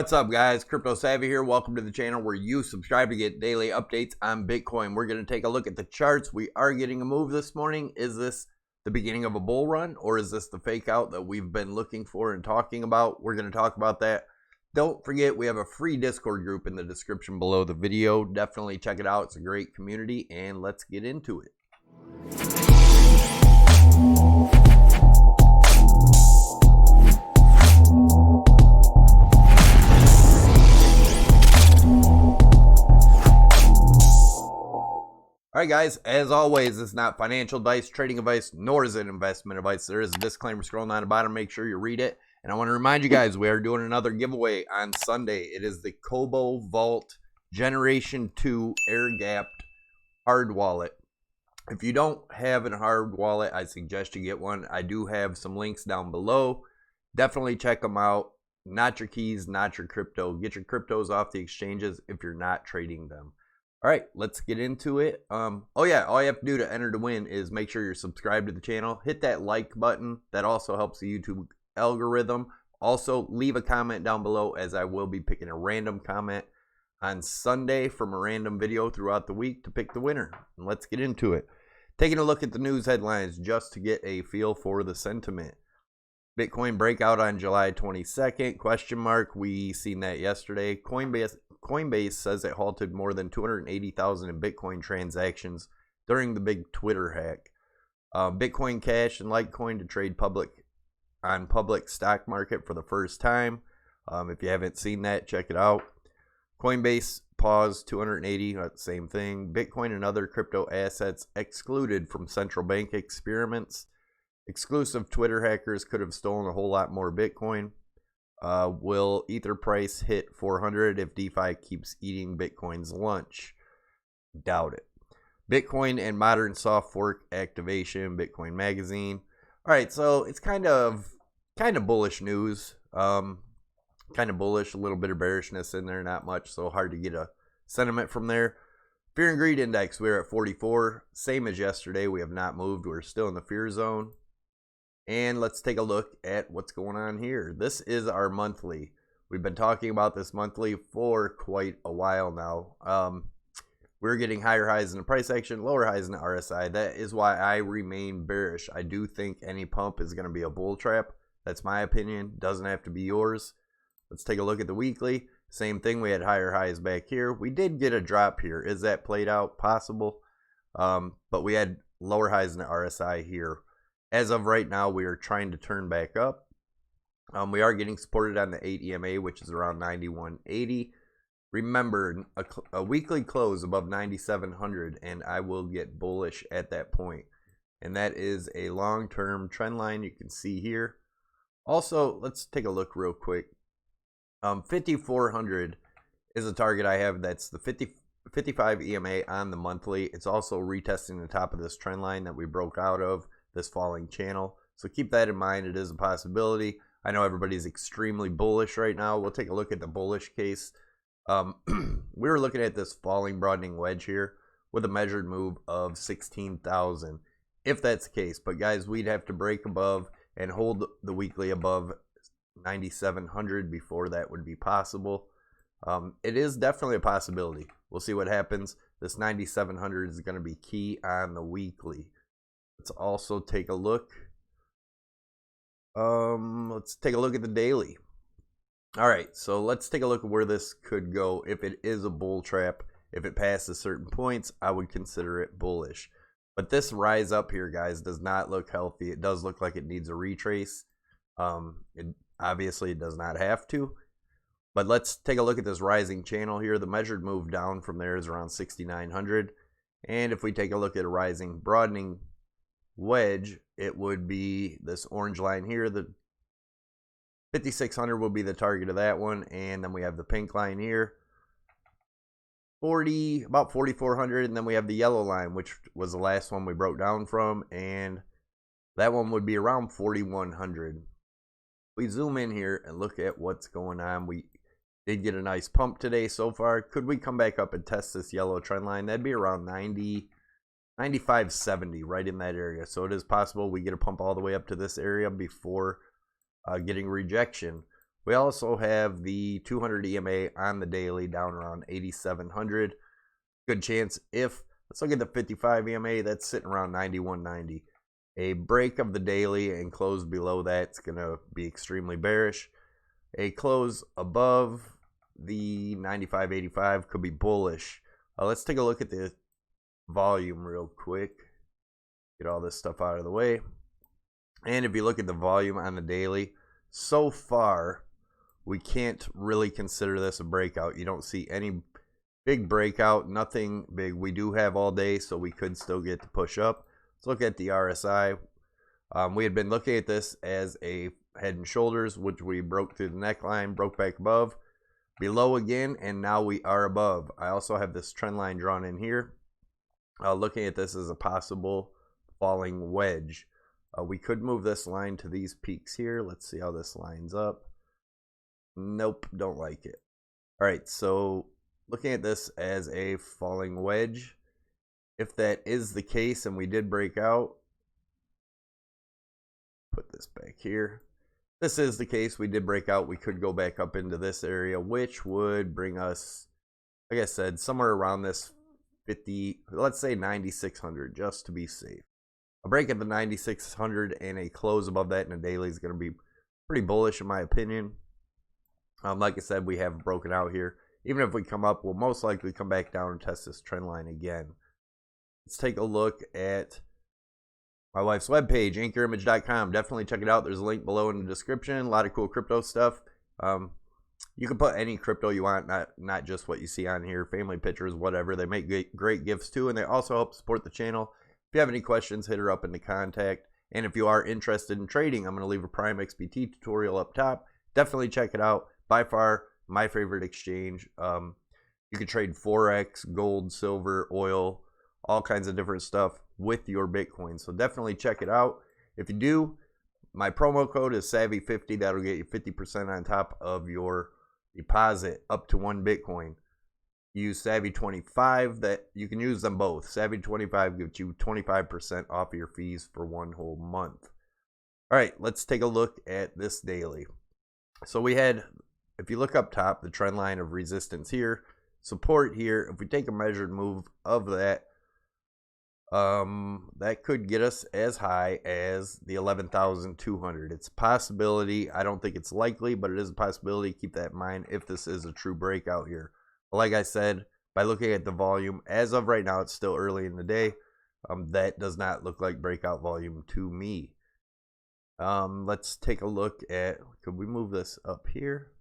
What's up, guys? CryptoSavy here. Welcome to the channel where you subscribe to get daily updates on Bitcoin. We're going to take a look at the charts. We are getting a move this morning. Is this the beginning of a bull run, or is this the fake out that we've been looking for and talking about? We're going to talk about that. Don't forget, we have a free Discord group in the description below the video. Definitely check it out. It's a great community, and let's get into it. Alright guys, as always, it's not financial advice, trading advice, nor is it investment advice. There is a disclaimer scrolling down the bottom. Make sure you read it. And I want to remind you guys, we are doing another giveaway on Sunday. It is the Kobo Vault Generation 2 air-gapped hard wallet. If you don't have a hard wallet, I suggest you get one. I do have some links down below. Definitely check them out. Not your keys, not your crypto. Get your cryptos off the exchanges if you're not trading them. All right, let's get into it. Oh yeah, all you have to do to enter to win is make sure you're subscribed to the channel. Hit that like button. That also helps the YouTube algorithm. Also, leave a comment down below, as I will be picking a random comment on Sunday from a random video throughout the week to pick the winner. And let's get into it. Taking a look at the news headlines just to get a feel for the sentiment. Bitcoin breakout on July 22nd, question mark. We seen that yesterday. Coinbase says it halted more than 280,000 in Bitcoin transactions during the big Twitter hack. Bitcoin Cash and Litecoin to trade on public stock market for the first time. If you haven't seen that, check it out. Coinbase paused 280, same thing. Bitcoin and other crypto assets excluded from central bank experiments. Exclusive Twitter hackers could have stolen a whole lot more Bitcoin. Will Ether price hit 400 if DeFi keeps eating Bitcoin's lunch? Doubt it. Bitcoin and modern soft fork activation, Bitcoin Magazine. All right, so it's kind of bullish news. Kind of bullish, a little bit of bearishness in there, not much, so hard to get a sentiment from there. Fear and greed index, we're at 44, same as yesterday. We have not moved. We're still in the fear zone. And let's take a look at what's going on here. This is our monthly. We've been talking about this monthly for quite a while now. We're getting higher highs in the price action, lower highs in the RSI. That is why I remain bearish. I do think any pump is going to be a bull trap. That's my opinion. Doesn't have to be yours. Let's take a look at the weekly. Same thing. We had higher highs back here. We did get a drop here. Is that played out? Possible. But we had lower highs in the RSI here. As of right now, we are trying to turn back up. We are getting supported on the 8 EMA, which is around 91.80. Remember, a weekly close above 9,700, and I will get bullish at that point. And that is a long-term trend line you can see here. Also, let's take a look real quick. 5,400 is a target I have. That's the 55 EMA on the monthly. It's also retesting the top of this trend line that we broke out of, this falling channel. So keep that in mind. It is a possibility. I know everybody's extremely bullish right now. We'll take a look at the bullish case. We were looking at this falling broadening wedge here with a measured move of 16,000, if that's the case. But guys, we'd have to break above and hold the weekly above 9,700 before that would be possible. It is definitely a possibility. We'll see what happens. This 9,700 is going to be key on the weekly. Let's also take a look. Let's take a look at the daily. All right, so let's take a look at where this could go. If it is a bull trap, if it passes certain points, I would consider it bullish. But this rise up here, guys, does not look healthy. It does look like it needs a retrace. Obviously, it does not have to. But let's take a look at this rising channel here. The measured move down from there is around 6,900. And if we take a look at a rising broadening wedge, it would be this orange line here. The 5,600 will be the target of that one, and then we have the pink line here, about 4,400, and then we have the yellow line, which was the last one we broke down from, and that one would be around 4,100. We zoom in here and look at what's going on. We did get a nice pump today so far. Could we come back up and test this yellow trend line? That'd be around 95.70, right in that area. So it is possible we get a pump all the way up to this area before getting rejection. We also have the 200 EMA on the daily down around 8,700. Good chance if, let's look at the 55 EMA, that's sitting around 91.90. A break of the daily and close below that's going to be extremely bearish. A close above the 95.85 could be bullish. Let's take a look at the volume real quick. Get all this stuff out of the way. And if you look at the volume on the daily, so far, we can't really consider this a breakout. You don't see any big breakout, nothing big. We do have all day, so we could still get to push up. Let's look at the RSI. We had been looking at this as a head and shoulders, which we broke through the neckline, broke back above, below again, and now we are above. I also have this trend line drawn in here. Looking at this as a possible falling wedge. We could move this line to these peaks here. Let's see how this lines up. Nope, don't like it. All right, so looking at this as a falling wedge, if that is the case and we did break out, put this back here. This is the case, we did break out, we could go back up into this area, which would bring us, like I said, somewhere around this 50, let's say 9,600, just to be safe. A break at the 9,600 and a close above that in a daily is going to be pretty bullish in my opinion. Like I said, we have broken out here. Even if we come up, we'll most likely come back down and test this trend line again. Let's take a look at my wife's webpage, anchorimage.com. Definitely check it out. There's a link below in the description. A lot of cool crypto stuff. You can put any crypto you want, not just what you see on here. Family pictures, whatever. They make great gifts too, and they also help support the channel. If you have any questions, hit her up in the contact. And if you are interested in trading, I'm going to leave a Prime XBT tutorial up top. Definitely check it out. By far, my favorite exchange. You can trade Forex, gold, silver, oil, all kinds of different stuff with your Bitcoin. So definitely check it out. If you do, my promo code is Savy50. That'll get you 50% on top of your deposit up to 1 Bitcoin. Use Savy25. That you can use them both. Savy25 gives you 25% off your fees for 1 whole month. All right, let's take a look at this daily. So we had, if you look up top, the trend line of resistance here, support here. If we take a measured move of that, that could get us as high as the 11,200. It's a possibility. I don't think it's likely, but it is a possibility. Keep that in mind if this is a true breakout here. But like I said, by looking at the volume, as of right now, it's still early in the day. That does not look like breakout volume to me. Let's take a look at, could we move this up here?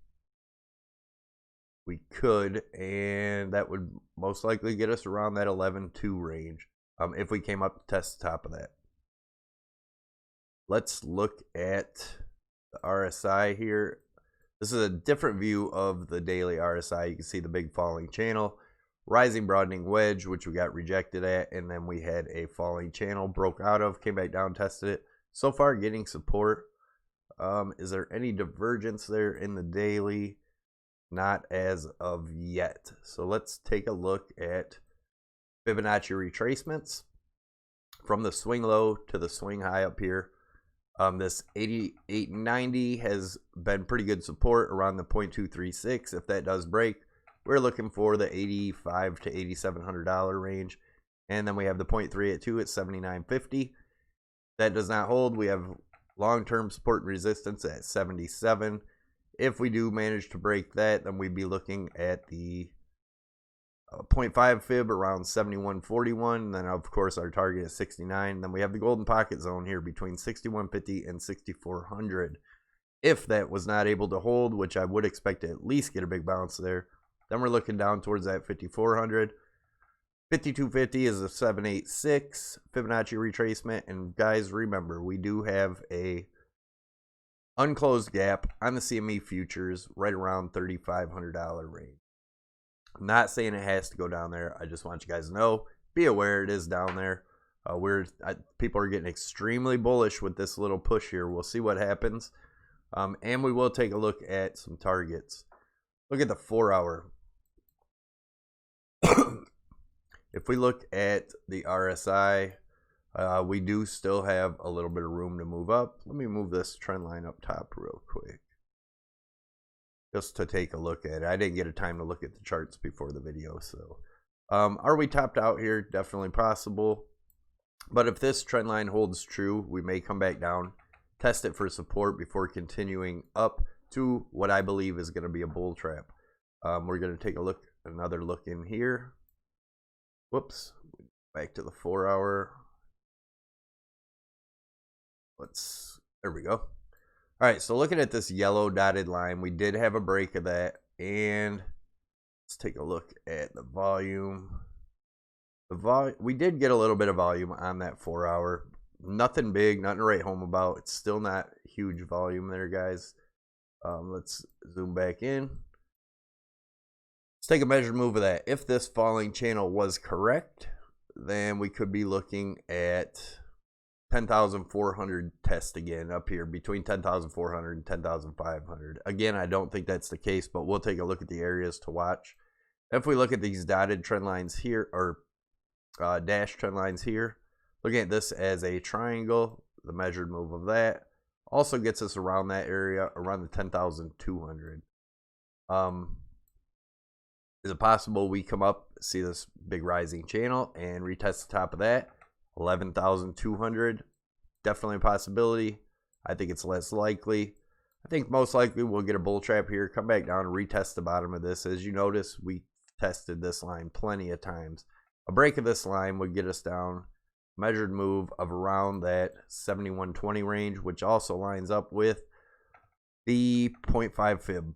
We could, and that would most likely get us around that 11.2 range. If we came up to test the top of that. Let's look at the RSI here. This is a different view of the daily RSI. You can see the big falling channel, rising broadening wedge, which we got rejected at, and then we had a falling channel, broke out of, came back down, tested it. So far getting support. Is there any divergence there in the daily? Not as of yet. So let's take a look at Fibonacci retracements from the swing low to the swing high up here. This 88.90 has been pretty good support around the 0.236. If that does break, we're looking for the $85 to $8,700 range. And then we have the 0.382 at 79.50. That does not hold. We have long-term support and resistance at 77. If we do manage to break that, then we'd be looking at the 0.5 fib around 71.41. Then of course our target is 69. Then we have the golden pocket zone here between 61.50 and 6400. If that was not able to hold, which I would expect to at least get a big bounce there, then we're looking down towards that 5400. 5250 is a 786 Fibonacci retracement. And guys, remember, we do have a unclosed gap on the CME futures right around $3,500 range. I'm not saying it has to go down there. I just want you guys to know, be aware it is down there. People are getting extremely bullish with this little push here. We'll see what happens. And we will take a look at some targets. Look at the 4-hour. If we look at the RSI, we do still have a little bit of room to move up. Let me move this trend line up top real quick. just to take a look at it. I didn't get a time to look at the charts before the video. So are we topped out here? Definitely possible. But if this trend line holds true, we may come back down, test it for support before continuing up to what I believe is going to be a bull trap. We're going to take a look, another look in here. Whoops, back to the 4 hour. There we go. All right, so looking at this yellow dotted line, we did have a break of that, and let's take a look at the volume. We did get a little bit of volume on that 4 hour. Nothing big, nothing to write home about. It's still not huge volume there, guys. Let's zoom back in. Let's take a measured move of that. If this falling channel was correct, then we could be looking at 10,400 test again up here between 10,400 and 10,500. Again, I don't think that's the case, but we'll take a look at the areas to watch. If we look at these dotted trend lines here, or dash trend lines here, looking at this as a triangle, the measured move of that also gets us around that area, around the 10,200. Is it possible we come up, see this big rising channel and retest the top of that? 11,200, definitely a possibility. I think it's less likely. I think most likely we'll get a bull trap here, come back down and retest the bottom of this. As you notice, we tested this line plenty of times. A break of this line would get us down, measured move of around that 7120 range, which also lines up with the 0.5 fib.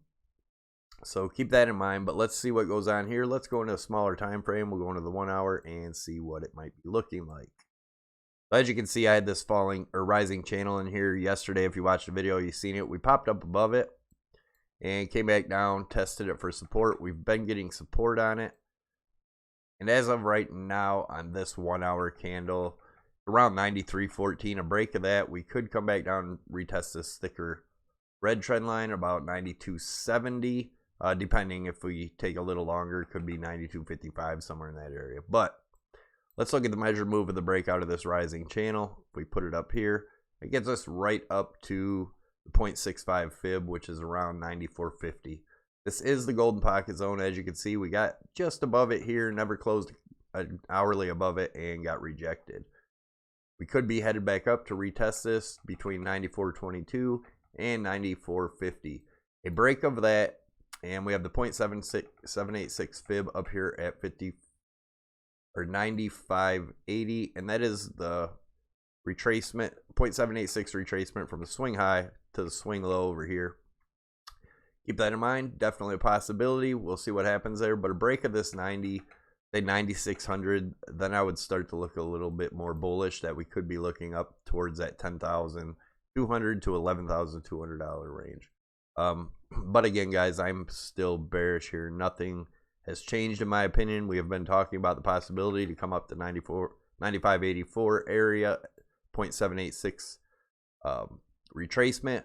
So keep that in mind, but let's see what goes on here. Let's go into a smaller time frame. We'll go into the 1 hour and see what it might be looking like. As you can see, I had this falling or rising channel in here yesterday. If you watched the video, you've seen it. We popped up above it and came back down, tested it for support. We've been getting support on it. And as of right now on this 1 hour candle, around 93.14, a break of that, we could come back down and retest this thicker red trend line about 92.70. Depending if we take a little longer, it could be 92.55, somewhere in that area. But let's look at the measured move of the breakout of this rising channel. If we put it up here, it gets us right up to the 0.65 fib, which is around 94.50. This is the golden pocket zone. As you can see, we got just above it here, never closed an hourly above it, and got rejected. We could be headed back up to retest this between 94.22 and 94.50. A break of that, and we have the 0.786 fib up here at 95.80, and that is the retracement, 0.786 retracement from the swing high to the swing low over here. Keep that in mind. Definitely a possibility. We'll see what happens there, but a break of this 9600, then I would start to look a little bit more bullish that we could be looking up towards that $10,200 to $11,200 range. But again, guys, I'm still bearish here. Nothing has changed in my opinion. We have been talking about the possibility to come up to 95.84 area, 0.786 retracement.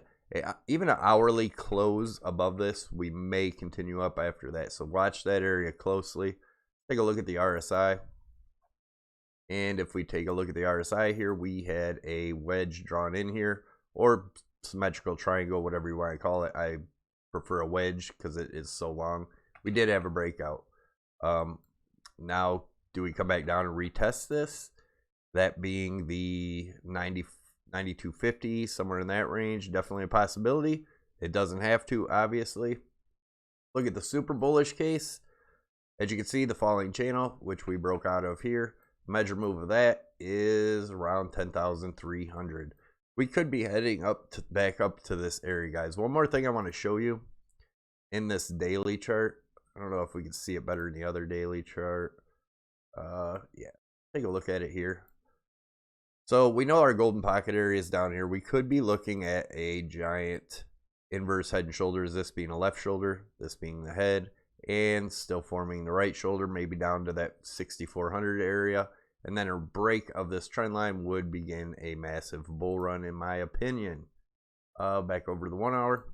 Even an hourly close above this, we may continue up after that. So watch that area closely. Take a look at the RSI. And if we take a look at the RSI here, we had a wedge drawn in here, or symmetrical triangle, whatever you want to call it. I prefer a wedge because it is so long. We did have a breakout. Now, do we come back down and retest this? That being the 92.50, somewhere in that range. Definitely a possibility. It doesn't have to, obviously. Look at the super bullish case. As you can see, the falling channel, which we broke out of here, measure move of that is around 10,300. We could be heading up to, back up to this area, guys. One more thing I want to show you in this daily chart. I don't know if we can see it better in the other daily chart. Yeah, take a look at it here. So we know our golden pocket area is down here. We could be looking at a giant inverse head and shoulders, this being a left shoulder, this being the head, and still forming the right shoulder, maybe down to that 6,400 area. And then a break of this trend line would begin a massive bull run, in my opinion. Back over to the 1 hour.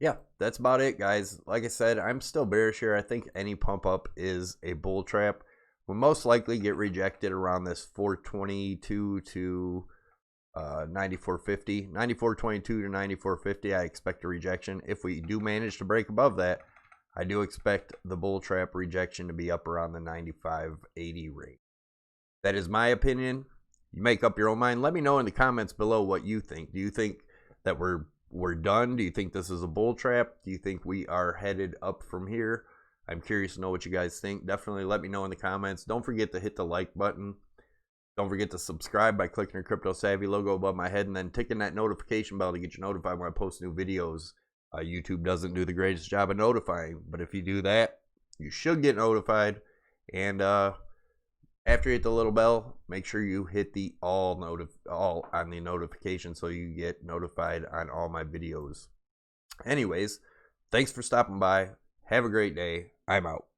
Yeah, that's about it, guys. Like I said, I'm still bearish here. I think any pump up is a bull trap. Will most likely get rejected around this 422 to 94.50, 94.22 to 94.50. I expect a rejection. If we do manage to break above that, I do expect the bull trap rejection to be up around the 95.80 rate. That is my opinion. You make up your own mind. Let me know in the comments below what you think. Do you think that we're done? Do you think this is a bull trap? Do you think we are headed up from here? I'm curious to know what you guys think. Definitely let me know in the comments. Don't forget to hit the like button. Don't forget to subscribe by clicking your CryptoSavy logo above my head and then ticking that notification bell to get you notified when I post new videos. YouTube doesn't do the greatest job of notifying, but if you do that, you should get notified. And after you hit the little bell, make sure you hit the all on the notification so you get notified on all my videos. Anyways, thanks for stopping by. Have a great day. I'm out.